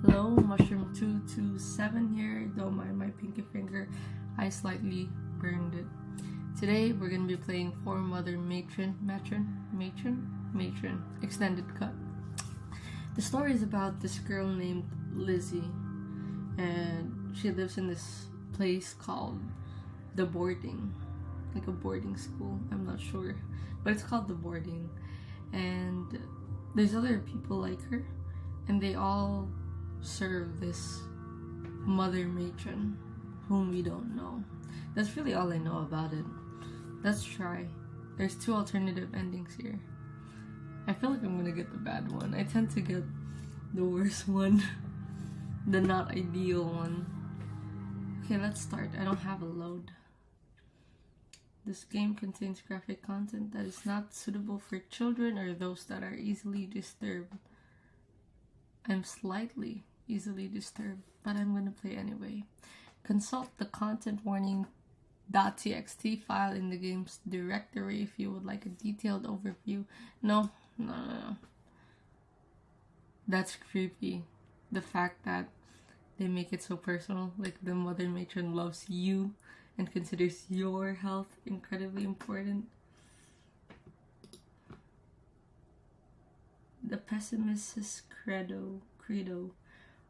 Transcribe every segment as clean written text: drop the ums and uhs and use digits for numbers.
Hello, Mushroom 227 here. Don't mind my pinky finger, I slightly burned it. Today we're gonna be playing for Mother Matron extended cut. The story is about this girl named Lizzie, and she lives in this place called the boarding, like a boarding school. I'm not sure, but it's called the boarding, and there's other people like her, and they all serve this Mother Matron whom we don't know. That's really all I know about it. Let's try. There's two alternative endings here. I feel like I'm gonna get the bad one. I tend to get the worst one, the not ideal one. Okay, let's start. I don't have a load. This game contains graphic content that is not suitable for children or those that are easily disturbed. I'm slightly easily disturbed, but I'm gonna play anyway. Consult the content warning .txt file in the game's directory if you would like a detailed overview. No. That's creepy. The fact that they make it so personal, like the Mother Matron loves you and considers your health incredibly important. The pessimist's credo,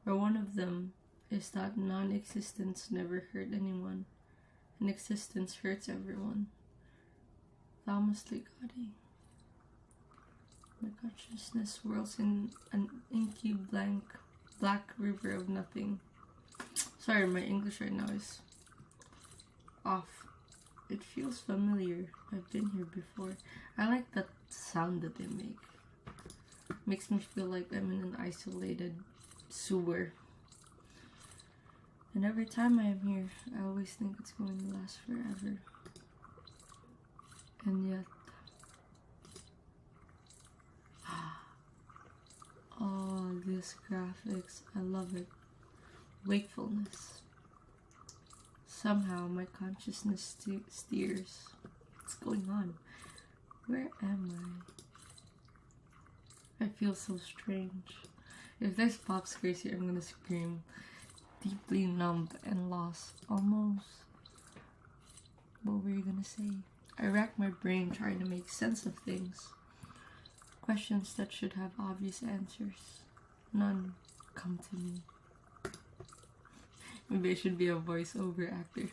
or one of them, is that non-existence never hurt anyone, and existence hurts everyone. Thomas Ligotti. My consciousness whirls in an inky black river of nothing. Sorry, my English right now is off. It feels familiar. I've been here before. I like that sound that they make. Makes me feel like I'm in an isolated sewer. And every time I am here, I always think it's going to last forever. And yet, oh, this graphics, I love it. Wakefulness. Somehow my consciousness steers. What's going on? Where am I? I feel so strange. If there's pop scares here, I'm gonna scream. Deeply numb and lost. Almost. What were you gonna say? I rack my brain trying to make sense of things. Questions that should have obvious answers. None come to me. Maybe I should be a voiceover actor.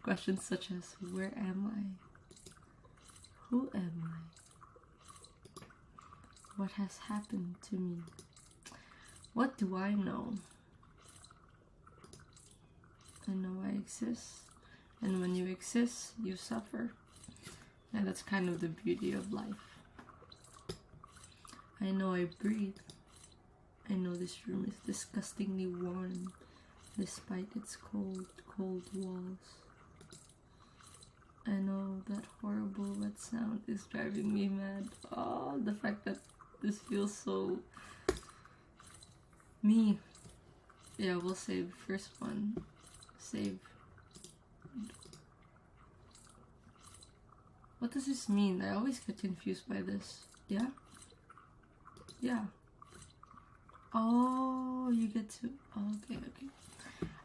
Questions such as, where am I? Who am I? What has happened to me? What do I know? I know I exist, and when you exist, you suffer. And that's kind of the beauty of life. I know I breathe. I know this room is disgustingly warm, despite its cold walls. I know that horrible wet sound is driving me mad. Oh, the fact that this feels so me. Yeah, we'll save first one. Save. What does this mean? I always get confused by this. Yeah? Yeah. Oh, you get to... Oh, okay.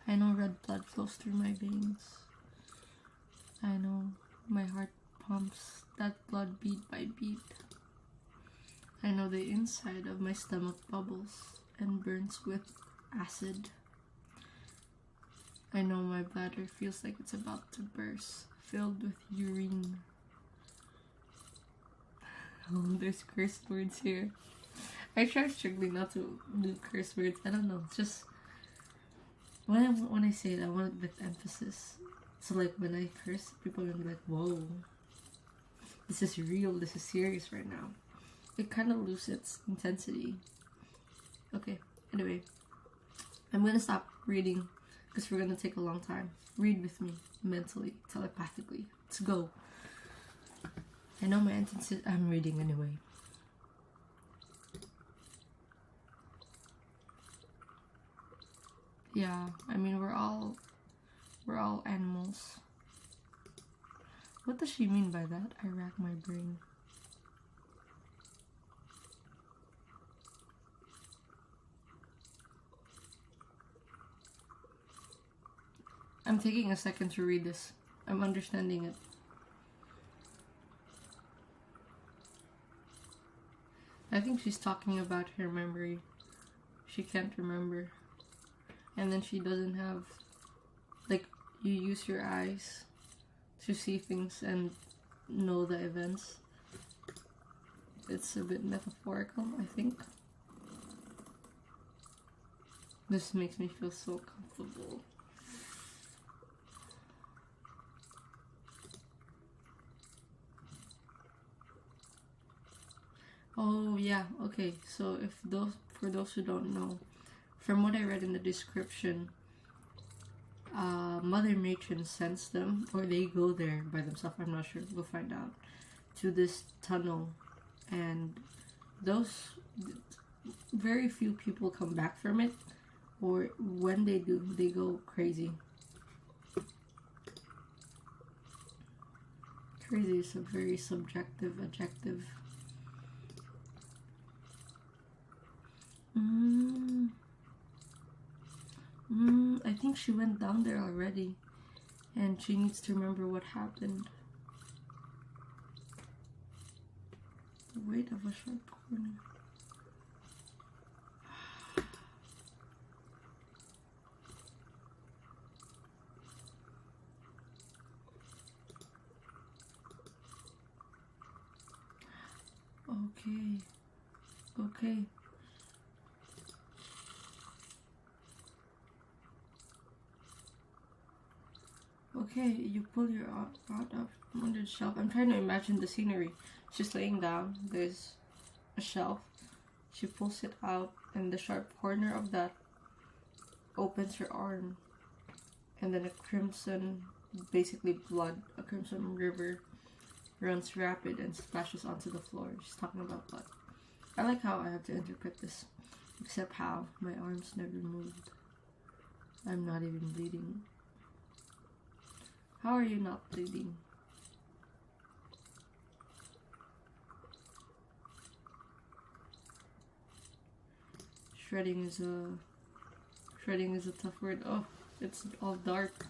I know red blood flows through my veins. I know my heart pumps that blood beat by beat. I know the inside of my stomach bubbles and burns with acid. I know my bladder feels like it's about to burst, filled with urine. Oh, there's curse words here. I try strictly not to do curse words. I don't know. It's just when I say it, I want it with emphasis. So like when I curse, people are gonna be like, "Whoa, this is real. This is serious right now." It kind of loses its intensity. Okay. Anyway, I'm gonna stop reading because we're gonna take a long time. Read with me, mentally, telepathically. Let's go. I know my intention. I'm reading anyway. Yeah, I mean we're all animals. What does she mean by that? I rack my brain. I'm taking a second to read this. I'm understanding it. I think she's talking about her memory. She can't remember. And then she doesn't have... Like, you use your eyes to see things and know the events. It's a bit metaphorical, I think. This makes me feel so comfortable. Oh yeah, okay. So for those who don't know, from what I read in the description, Mother Matron sends them, or they go there by themselves. I'm not sure. We'll find out. To this tunnel, and those very few people come back from it, or when they do, they go crazy. Crazy is a very subjective adjective. I think she went down there already, and she needs to remember what happened. The weight of a sharp corner. Okay. Okay. Okay, you pull your rod up from under the shelf. I'm trying to imagine the scenery. She's laying down. There's a shelf. She pulls it out, and the sharp corner of that opens her arm. And then a crimson, basically blood, a crimson river runs rapid and splashes onto the floor. She's talking about blood. I like how I have to interpret this. Except how my arms never moved. I'm not even bleeding. How are you not bleeding? Shredding is a tough word. Oh, it's all dark.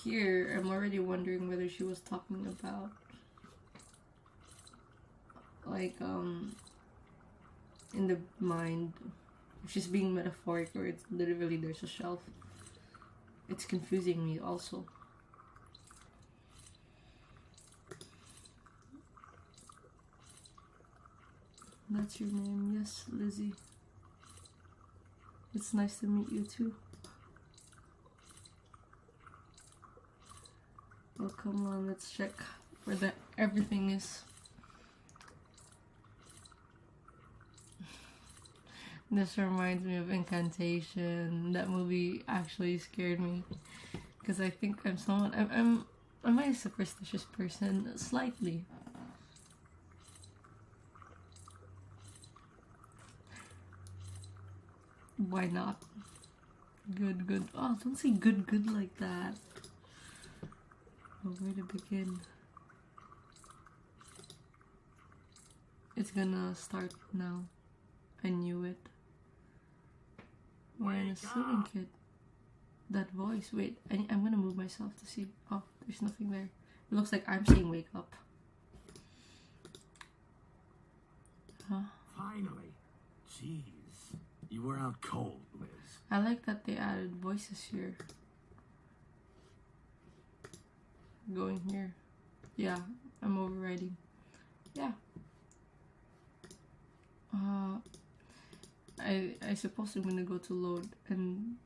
Here, I'm already wondering whether she was talking about like in the mind, if she's being metaphoric or it's literally there's a shelf. It's confusing me also. That's your name, yes, Lizzie. It's nice to meet you too. Well, come on, let's check where everything is. This reminds me of Incantation. That movie actually scared me because I think am I a superstitious person? Slightly. Why not? Good. Oh, don't say good like that. Oh, where to begin? It's gonna start now. I knew it. We're in a sewing kit. That voice. Wait, I'm gonna move myself to see. Oh, there's nothing there. It looks like I'm saying wake up. Huh? Finally. Jeez. You were out cold, Liz. I like that they added voices here. Going here. Yeah, I'm overriding. Yeah. I suppose I'm gonna go to load and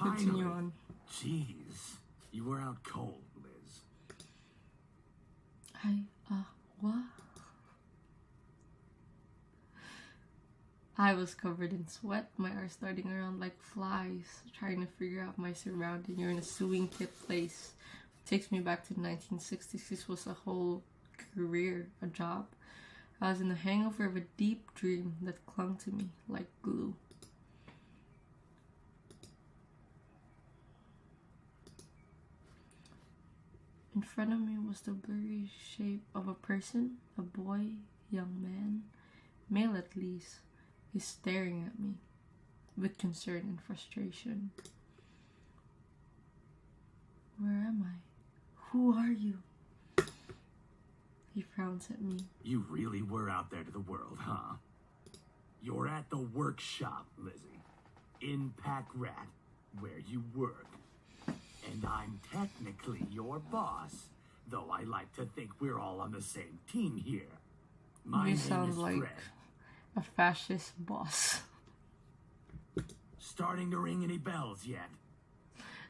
continue on. Jeez. You were out cold, Liz. What? I was covered in sweat, my arms darting around like flies, trying to figure out my surrounding. You're in a sewing kit place. Takes me back to the 1960s. This was a whole career, a job. I was in the hangover of a deep dream that clung to me like glue. In front of me was the blurry shape of a person, a boy, young man, male at least, is staring at me with concern and frustration. Where am I? Who are you? He frowns at me. You really were out there to the world, huh? You're at the workshop, Lizzie. In Pack Rat, where you work. And I'm technically your boss, though I like to think we're all on the same team here. My You name sound is like Fred. a fascist boss. Starting to ring any bells yet?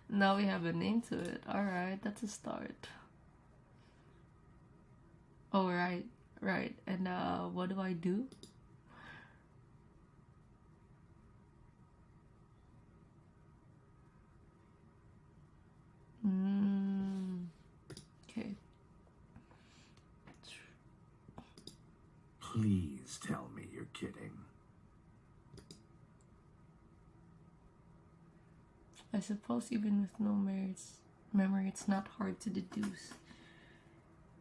Now we have a name to it. Alright, that's a start. Oh, right. And what do I do? Okay. Please tell me you're kidding. I suppose even with no memory, it's not hard to deduce.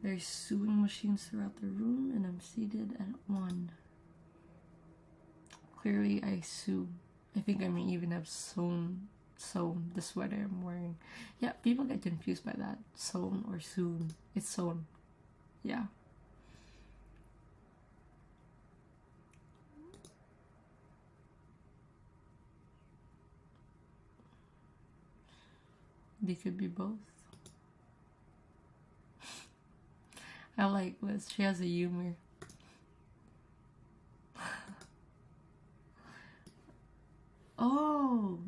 There's sewing machines throughout the room, and I'm seated at one. Clearly, I sew. I think I may even have sewn the sweater I'm wearing. Yeah, people get confused by that. Sewn or sewn. It's sewn. Yeah. They could be both. I like Liz. She has a humor. Oh,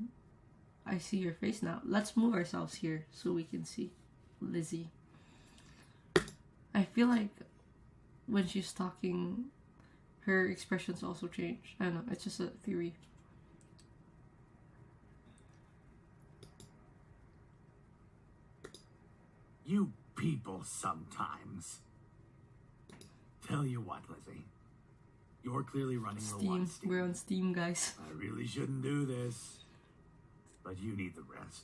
I see your face now. Let's move ourselves here so we can see Lizzie. I feel like when she's talking, her expressions also change. I don't know. It's just a theory. You people sometimes. Tell you what, Lizzie. You're clearly running low on Steam. steam. We're on Steam, guys. I really shouldn't do this, but you need the rest.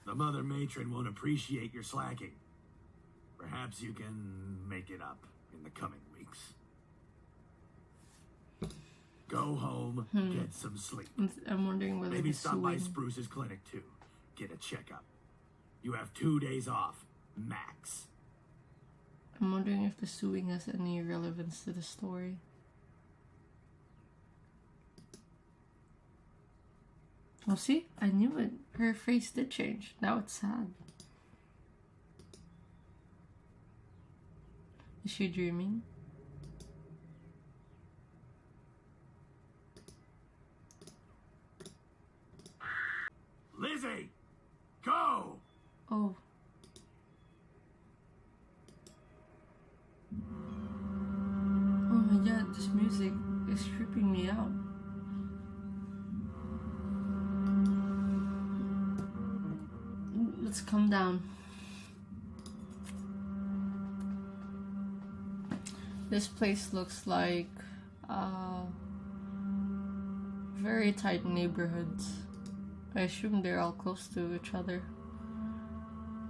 The Mother Matron won't appreciate your slacking. Perhaps you can make it up in the coming weeks. Go home, get some sleep. I'm wondering whether Maybe the stop by sewing... Spruce's clinic too. Get a checkup. You have 2 days off, max. I'm wondering if the sewing has any relevance to the story. Oh, see? I knew it. Her face did change. Now it's sad. Is she dreaming? Lizzie! Go! Oh. Oh my god, this music is creeping me out. Let's calm down. This place looks like very tight neighborhoods. I assume they're all close to each other.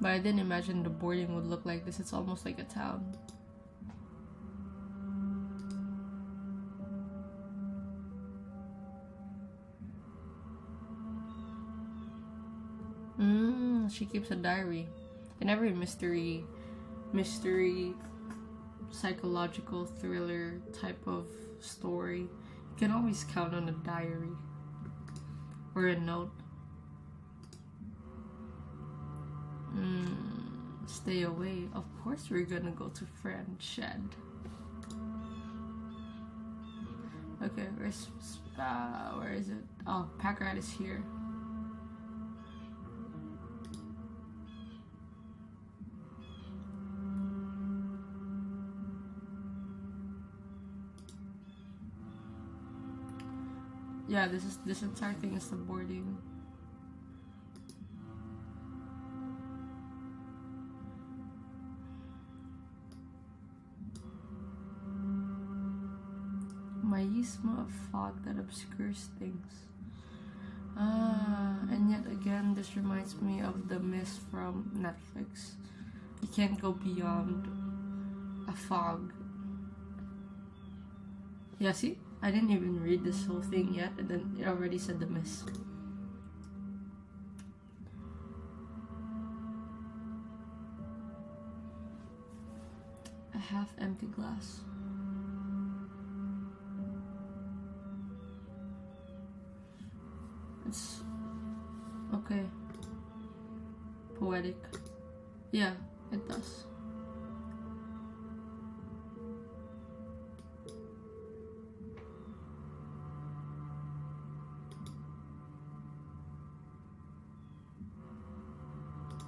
But I didn't imagine the boarding would look like this. It's almost like a town. She keeps a diary. In every mystery, psychological thriller type of story, you can always count on a diary or a note. Stay away. Of course we're gonna go to Friend Shed. Okay, where is it? Oh, Pack Rat is here. Yeah, this entire thing is the boarding. Miasma of fog that obscures things. And yet Yet again, this reminds me of The Mist from Netflix. You can't go beyond a fog. Yeah, see? I didn't even read this whole thing yet, and then it already said The Mist. A half-empty glass. It's okay. Poetic. Yeah, it does.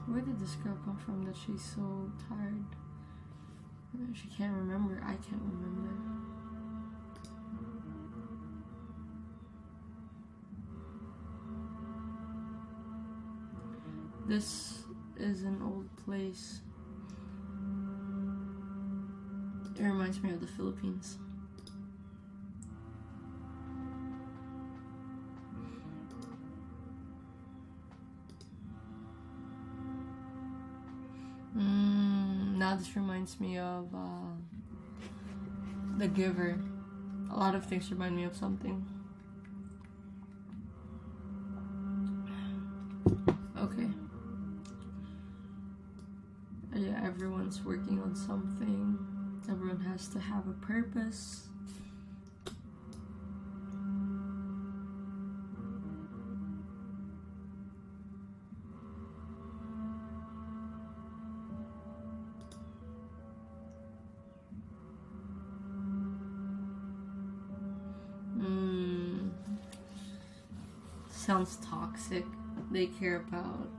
Where did this girl come from that she's so tired? She can't remember. I can't remember. This is an old place. It reminds me of the Philippines. Now this reminds me of The Giver. A lot of things remind me of something. Okay. Yeah, everyone's working on something. Everyone has to have a purpose. Sounds toxic. They care about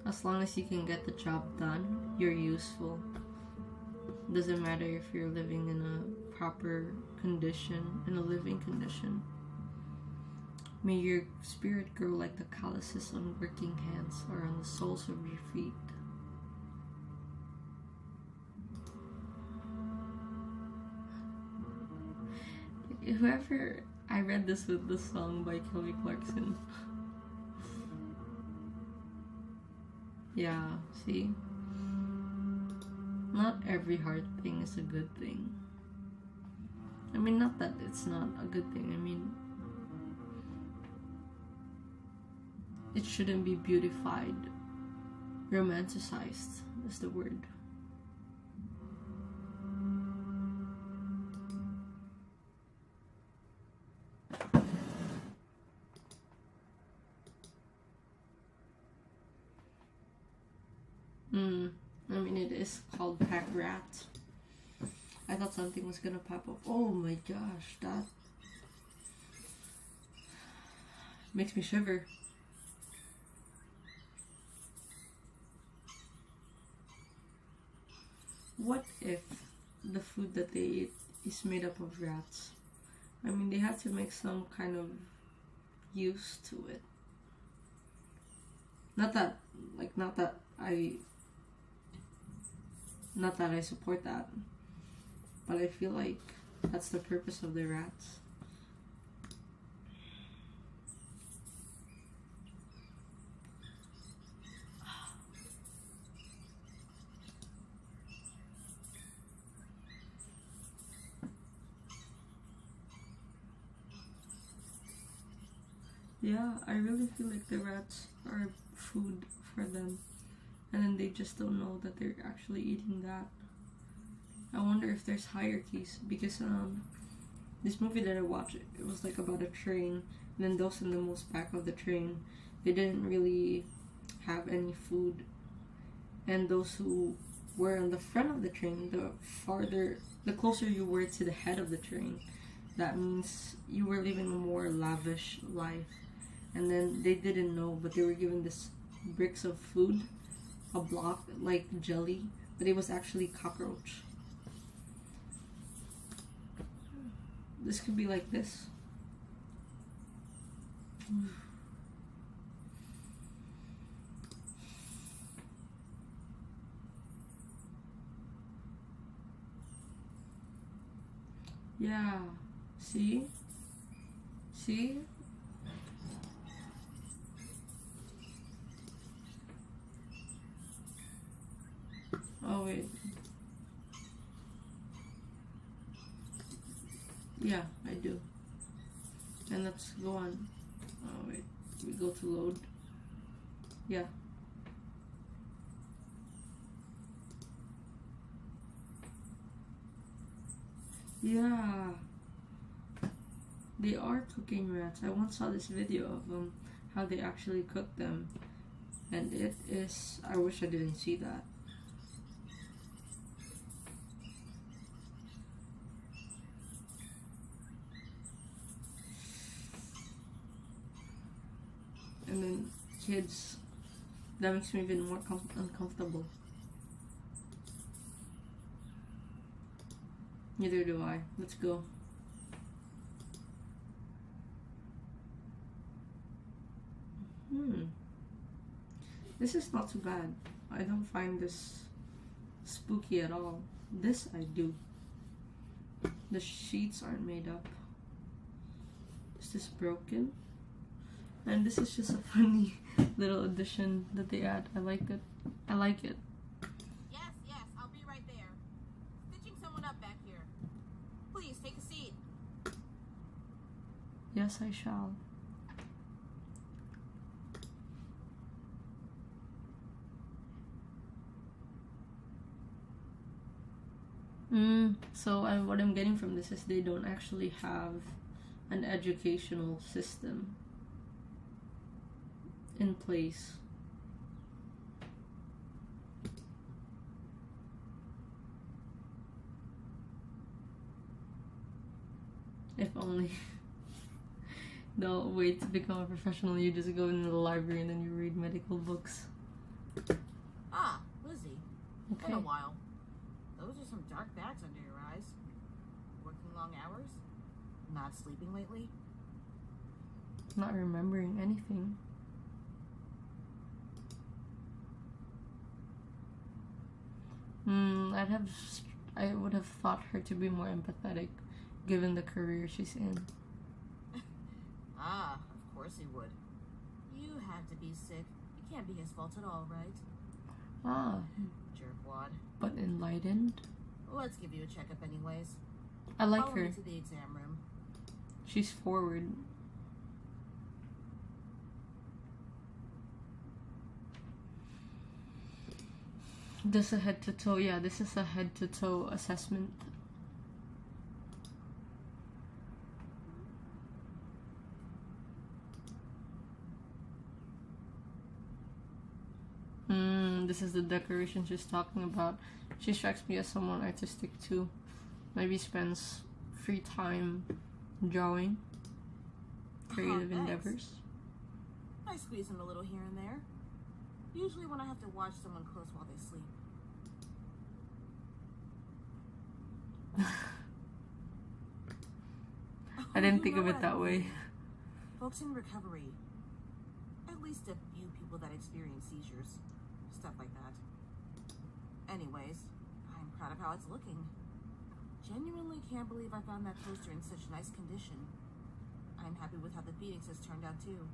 as long as you can get the job done, you're useful. Doesn't matter if you're living in a proper condition, in a living condition. May your spirit grow like the calluses on working hands or on the soles of your feet. Whoever, I read this with the song by Kelly Clarkson. Yeah, see? Not every hard thing is a good thing. I mean, not that it's not a good thing. I mean, it shouldn't be beautified. Romanticized is the word. I mean, it is called Pack Rat. I thought something was gonna pop up. Oh my gosh, that makes me shiver. What if the food that they eat is made up of rats? I mean, they have to make some kind of use to it. Not that I support that, but I feel like that's the purpose of the rats. Yeah, I really feel like the rats are food for them. And then they just don't know that they're actually eating that. I wonder if there's hierarchies, because this movie that I watched, it was like about a train, and then those in the most back of the train, they didn't really have any food, and those who were on the front of the train, the closer you were to the head of the train, that means you were living a more lavish life. And then they didn't know, but they were given this bricks of food, a block like jelly, but it was actually cockroach. This could be like this. Yeah, see? wait. Yeah, I do. And let's go on. Oh wait, we go to load. Yeah. Yeah. They are cooking rats. I once saw this video of how they actually cook them. And it is... I wish I didn't see that. And then kids, that makes me even more uncomfortable. Neither do I. Let's go. This is not too bad. I don't find this spooky at all. This I do. The sheets aren't made up. Is this broken? And this is just a funny little addition that they add. I like it. I like it. Yes, I'll be right there. Stitching someone up back here. Please, take a seat. Yes, I shall. So what I'm getting from this is they don't actually have an educational system in place. If only. No, wait, to become a professional, you just go into the library and then you read medical books. Ah, Lizzie. Okay. Been a while. Those are some dark bags under your eyes. Working long hours? Not sleeping lately? Not remembering anything. I would have thought her to be more empathetic, given the career she's in. Ah, of course he would. You had to be sick. It can't be his fault at all, right? Ah, Jerkwad. but enlightened. Let's give you a checkup anyways. I like Follow her. me to the exam room. She's forward. This a head to toe. Yeah, this is a head to toe assessment. This is the decoration she's talking about. She strikes me as someone artistic too. Maybe spends free time drawing, creative endeavors. I squeeze him a little here and there. Usually when I have to watch someone close while they sleep. I didn't think of it that way. Folks in recovery. At least a few people that experience seizures. Stuff like that. Anyways, I'm proud of how it's looking. Genuinely can't believe I found that poster in such nice condition. I'm happy with how the Phoenix has turned out too.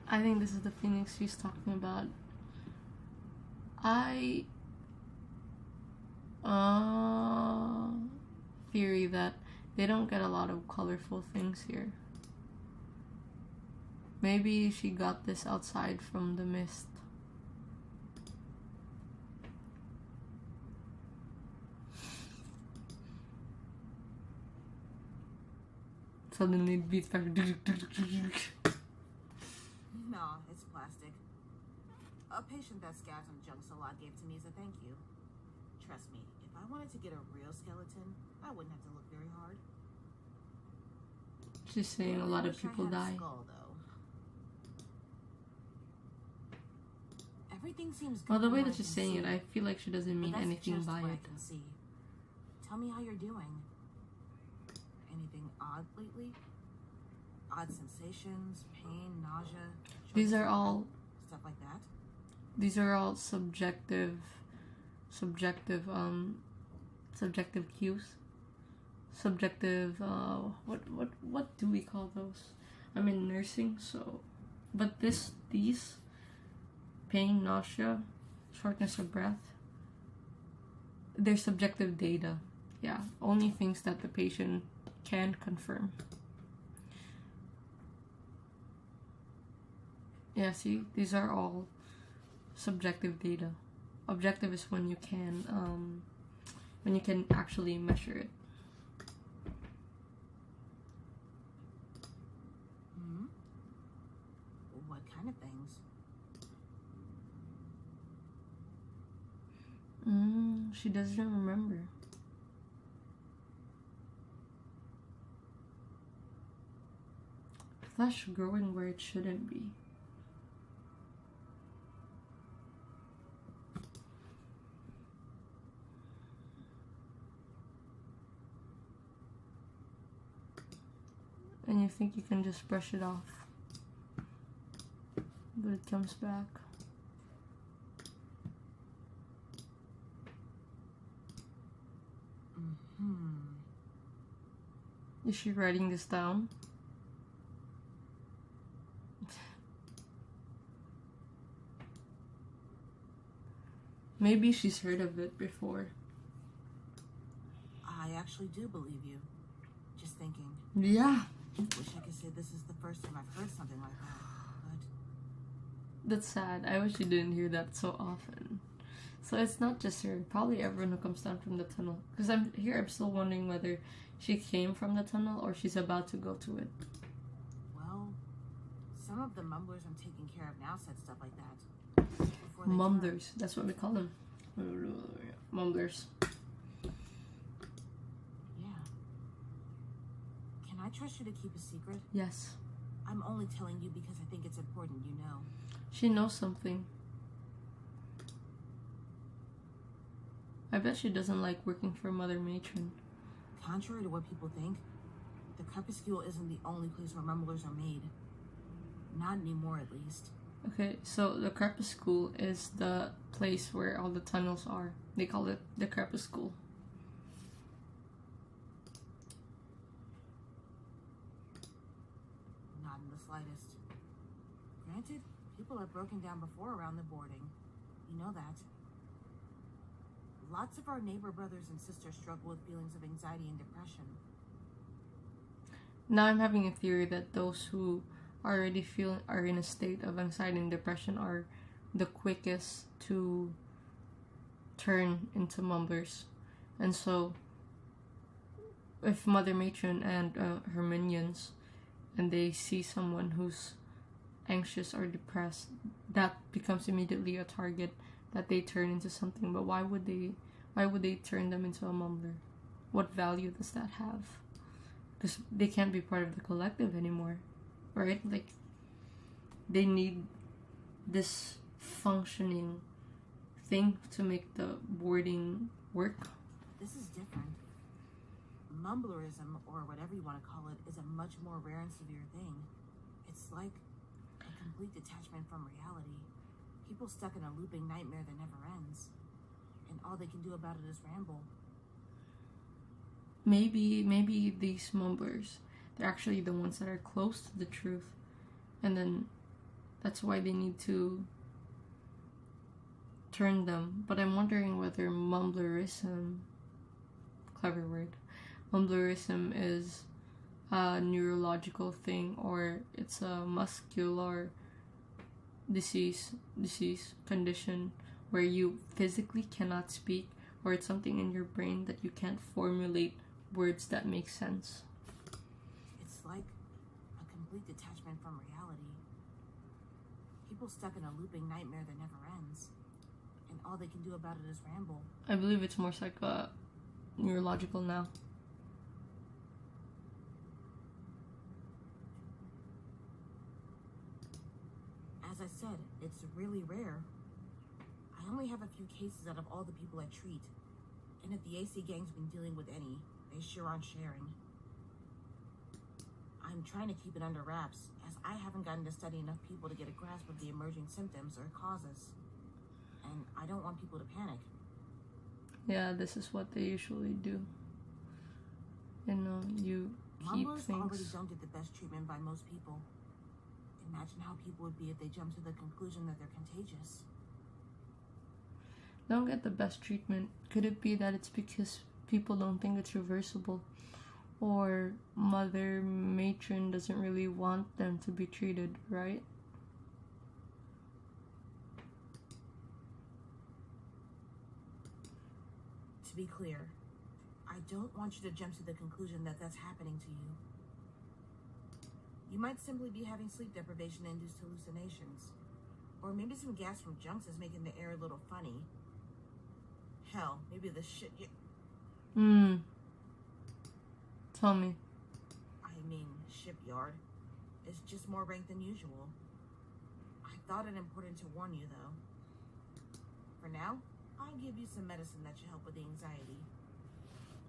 I think this is the Phoenix she's talking about. Theory that they don't get a lot of colorful things here. Maybe she got this outside from the mist. Suddenly it beats back. No, it's plastic. A patient that scabs on junks a lot gave to me as a thank you. Trust me, if I wanted to get a real skeleton, I wouldn't have to look very hard. She's saying a lot of people die. Skull, though. Everything seems good. Well, the from way what that she's can saying it, see, I feel like she doesn't but mean that's anything just by what I it. can see. Tell me how you're doing. Anything odd lately? Odd sensations, pain, nausea. These are all stuff like that. These are all subjective cues. Subjective, what do we call those? I'm in nursing, so, but these, pain, nausea, shortness of breath, They're subjective data. Yeah, only things that the patient can confirm. Yeah, see, these are all subjective data. Objective is when you can actually measure it. What kind of things? She doesn't remember. Flesh growing where it shouldn't be. And you think you can just brush it off, but it comes back. Is she writing this down? Maybe she's heard of it before. I actually do believe you. Just thinking. Yeah. Wish I could say this is the first time I've heard something like that, but... That's sad. I wish you didn't hear that so often. So it's not just her. Probably everyone who comes down from the tunnel. Because I'm still wondering whether she came from the tunnel or she's about to go to it. Well, some of the mumblers I'm taking care of now said stuff like that. Mumblers. That's what we call them. Mumblers. Yeah. Can I trust you to keep a secret? Yes. I'm only telling you because I think it's important you know. She knows something. I bet she doesn't like working for Mother Matron. Contrary to what people think, the Crepuscule isn't the only place where mumblers are made. Not anymore, at least. Okay, so the Crepuscule is the place where all the tunnels are. They call it the Crepuscule. Not in the slightest. Granted, people have broken down before around the boarding. You know that. Lots of our neighbor brothers and sisters struggle with feelings of anxiety and depression. Now I'm having a theory that those who already are in a state of anxiety and depression are the quickest to turn into mumblers. And so if Mother Matron and her minions and they see someone who's anxious or depressed, that becomes immediately a target that they turn into something. But why would they turn them into a mumbler? What value does that have? Because they can't be part of the collective anymore, right? Like, they need this functioning thing to make the boarding work. This is different. Mumblerism, or whatever you want to call it, is a much more rare and severe thing. It's like a complete detachment from reality. People stuck in a looping nightmare that never ends. And all they can do about it is ramble. Maybe these mumblers, they're actually the ones that are close to the truth. And then that's why they need to turn them. But I'm wondering whether mumblerism, clever word, mumblerism is a neurological thing or it's a muscular disease condition where you physically cannot speak, or it's something in your brain that you can't formulate words that make sense. It's like a complete detachment from reality. People stuck in a looping nightmare that never ends. And all they can do about it is ramble. I believe it's more neurological now. As I said, it's really rare. I only have a few cases out of all the people I treat. And if the AC gang's been dealing with any, they sure aren't sharing. I'm trying to keep it under wraps, as I haven't gotten to study enough people to get a grasp of the emerging symptoms or causes. And I don't want people to panic. Yeah, this is what they usually do. You know, you keep Mumblers things. already don't get the best treatment by most people. Imagine how people would be if they jumped to the conclusion that they're contagious. don't get the best treatment. Could it be that it's because people don't think it's reversible? Or Mother Matron doesn't really want them to be treated right? To be clear, I don't want you to jump to the conclusion that that's happening to you. You might simply be having sleep deprivation-induced hallucinations. Or maybe some gas from junks is making the air a little funny. Hell, maybe the shit you... Tell me. I mean, shipyard. It's just more rank than usual. I thought it important to warn you, though. For now, I'll give you some medicine that should help with the anxiety.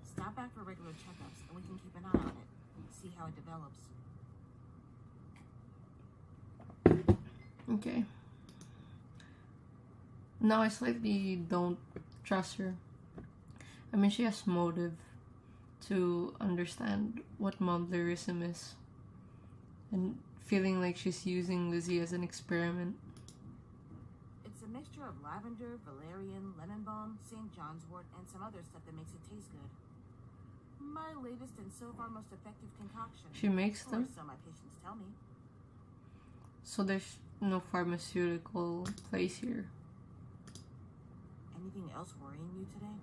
Stop back for regular checkups, and we can keep an eye on it and see how it develops. Okay. Now I slightly don't trust her. I mean, she has motive to understand what mumblerism is. And feeling like she's using Lizzie as an experiment. It's a mixture of lavender, valerian, lemon balm, St. John's wort, and some other stuff that makes it taste good. My latest and so far most effective concoction. She makes Or them? so my patients tell me. So there's no pharmaceutical place here. Anything else worrying you today?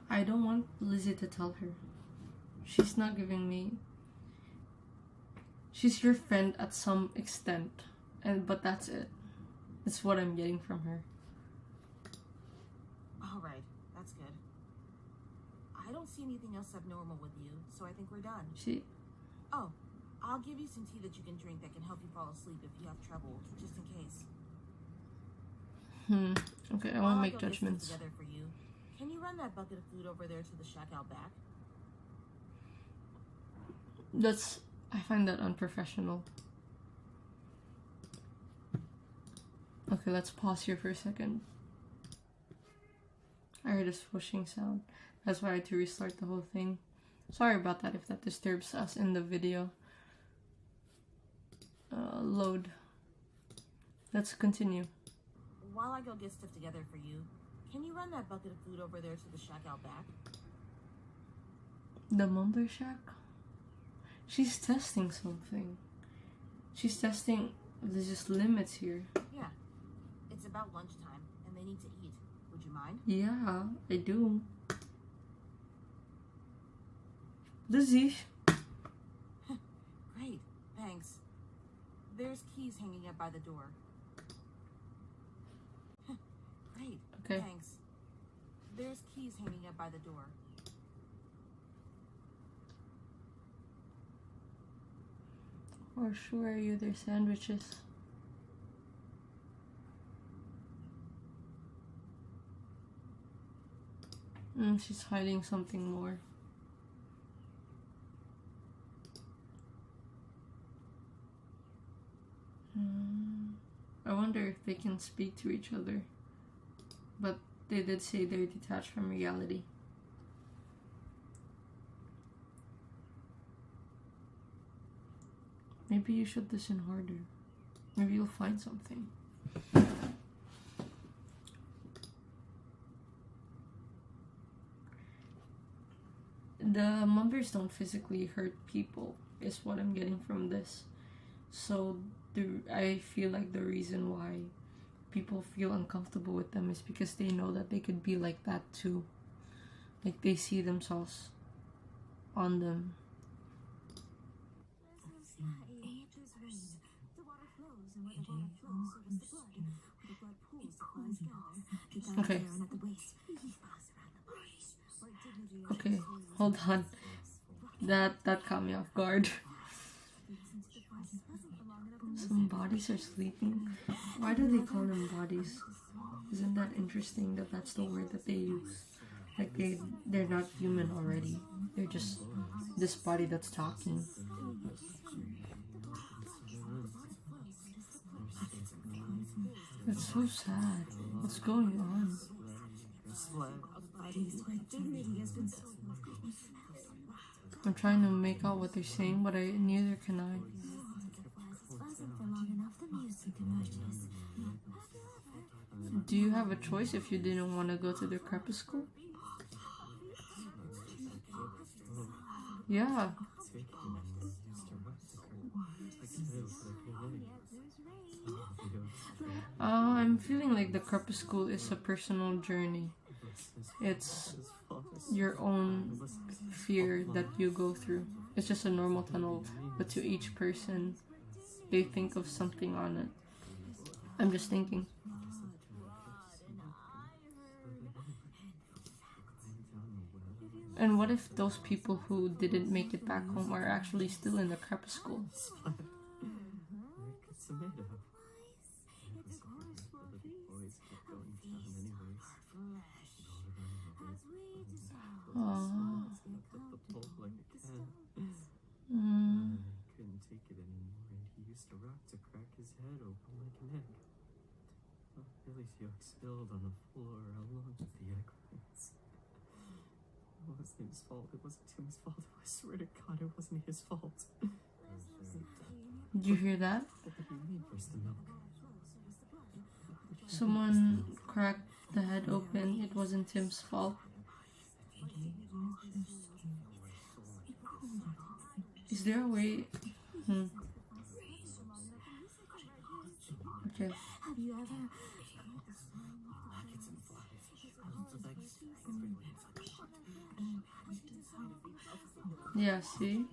I don't want Lizzie to tell her. She's not giving me... She's your friend at some extent. But that's it. That's what I'm getting from her. Alright, that's good. I don't see anything else abnormal with you, so I think we're done. Oh, I'll give you some tea that you can drink that can help you fall asleep if you have trouble, just in case. Okay, I While won't make go get stuff judgments. together for you, can you run that bucket of food over there to the shack out back? I find that unprofessional. Okay, let's pause here for a second. I heard a swooshing sound. That's why I had to restart the whole thing. Sorry about that if that disturbs us in the video. Load. Let's continue. While I go get stuff together for you, can you run that bucket of food over there to the shack out back? The Mumbler Shack? She's testing something. She's testing... There's just limits here. Yeah. It's about lunchtime, and they need to eat. Would you mind? Yeah, I do. Lizzie. Great, thanks. There's keys hanging up by the door. Great, Okay. thanks. There's keys hanging up by the door. Or sure you their sandwiches. She's hiding something more. I wonder if they can speak to each other. But they did say they're detached from reality. Maybe you should listen harder. Maybe you'll find something. The mumblers don't physically hurt people, is what I'm getting from this. So I feel like the reason why people feel uncomfortable with them is because they know that they could be like that too. Like they see themselves on them. Okay. Okay, hold on. That caught me off guard. Some bodies are sleeping. Why do they call them bodies? Isn't that interesting that that's the word that they use? Like they're not human already. They're just this body that's talking. It's so sad. What's going on? I'm trying to make out what they're saying, but neither can I. Do you have a choice if you didn't want to go to the crepuscle? Yeah. I'm feeling like the crepuscle is a personal journey. It's your own fear that you go through. It's just a normal tunnel, but to each person, they think of something on it. I'm just thinking. And what if those people who didn't make it back home are actually still in the crepuscle? Couldn't take it anymore, and he used a rock to crack his head open like an egg. Billy's yolk spilled on the floor along with the egg whites. It wasn't his fault. It wasn't Tim's fault. I swear to God, it wasn't his fault. Did you hear that? What did he mean? Where's the milk? Someone cracked the head open. It wasn't Tim's fault. Is there a way? Okay. Have you ever? Yeah, see?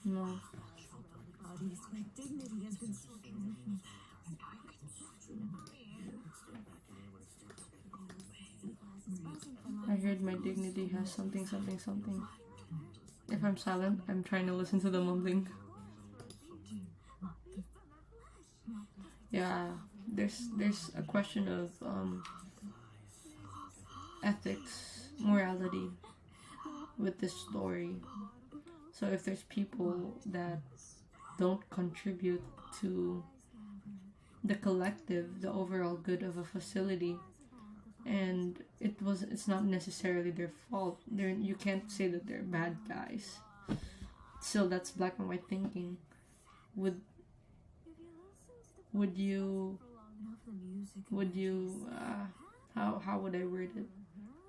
No. My dignity has been stolen. I heard my dignity has something, something, something. If I'm silent, I'm trying to listen to the mumbling. Yeah, there's a question of ethics, morality with this story. So if there's people that don't contribute to the collective, the overall good of a facility, and it's not necessarily their fault. You can't say that they're bad guys. Still, that's black and white thinking. Would you how would I word it?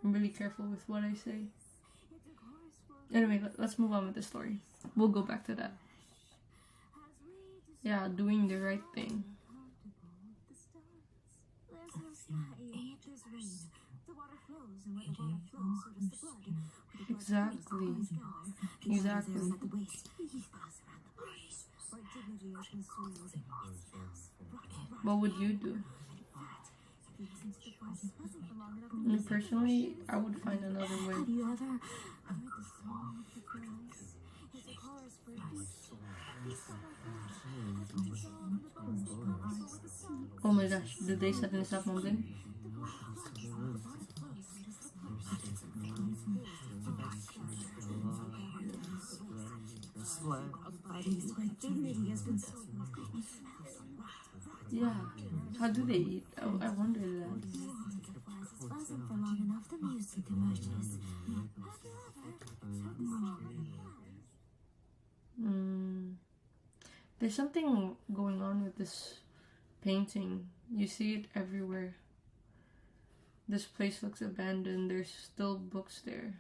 I'm really careful with what I say. Anyway, let's move on with the story. We'll go back to that. Yeah, doing the right thing. Exactly. What would you do? Me personally, I would find another way. Have you ever? Oh my gosh, did they suddenly stop mumbling? My dignity has been stolen. Yeah, how do they eat? I wonder that. Wasn't for long enough. The music emerges. There's something going on with this painting. You see it everywhere. This place looks abandoned. There's still books there.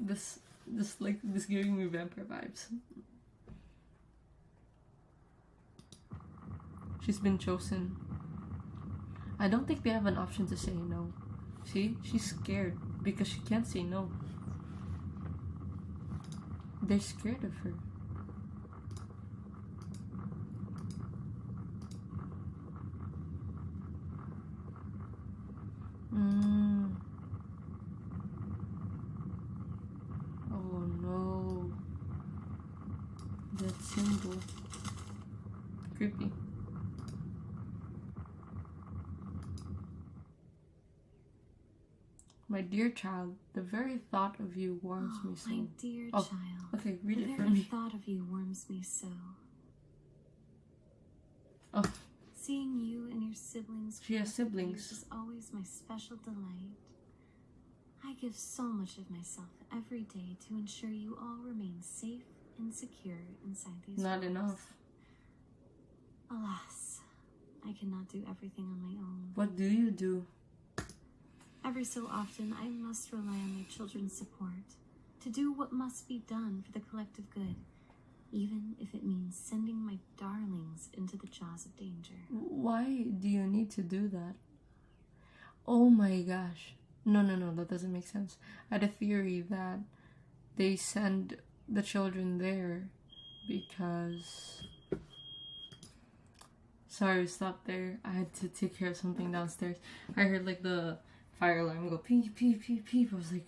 This giving me vampire vibes. She's been chosen. I don't think they have an option to say no. See? She's scared because she can't say no. They're scared of her. Oh no. That symbol. Creepy. My dear child, the very thought of you warms me so. My dear Oh, child. okay, read The it for very me. thought of you warms me so. Oh, Seeing you and your siblings. She has siblings. Is always my special delight. I give so much of myself every day to ensure you all remain safe and secure inside these Not walls. enough. Alas, I cannot do everything on my own. What do you do? Every so often, I must rely on my children's support to do what must be done for the collective good, even if it means sending my darlings into the jaws of danger. Why do you need to do that? Oh my gosh. No, that doesn't make sense. I had a theory that they send the children there because... Sorry, stop there. I had to take care of something downstairs. I heard like the fire alarm go peep, peep, peep, peep. I was like,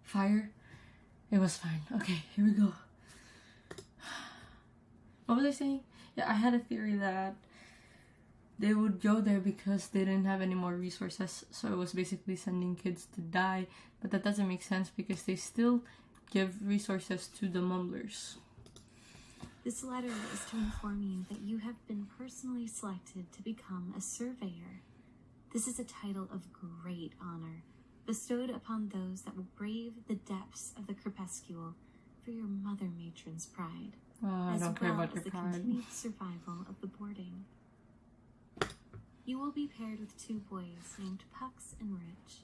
fire? It was fine. Okay, here we go. What was I saying? Yeah, I had a theory that they would go there because they didn't have any more resources. So it was basically sending kids to die. But that doesn't make sense because they still give resources to the mumblers. This letter is to inform you that you have been personally selected to become a surveyor. This is a title of great honor, bestowed upon those that will brave the depths of the crepuscule for your Mother Matron's pride, I don't care about your the pride. continued survival of the boarding. You will be paired with 2 boys named Pucks and Rich.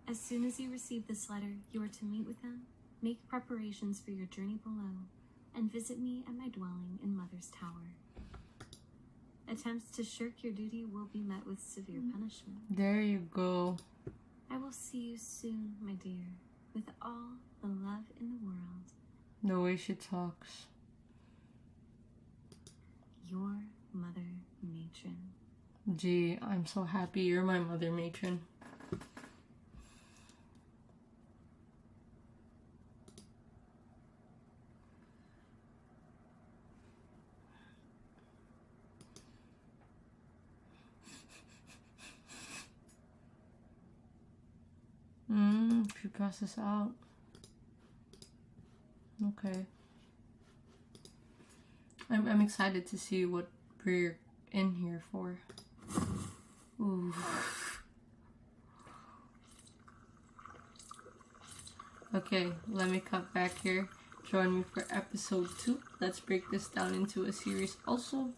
As soon as you receive this letter, you are to meet with them, make preparations for your journey below, and visit me at my dwelling in Mother's Tower. Attempts to shirk your duty will be met with severe punishment. There you go. I will see you soon, my dear, with all the love in the world. The way she talks. Your Mother Matron. Gee, I'm so happy you're my Mother Matron. She passes out. Okay. I'm excited to see what we're in here for. Ooh. Okay, let me cut back here. Join me for episode 2. Let's break this down into a series also.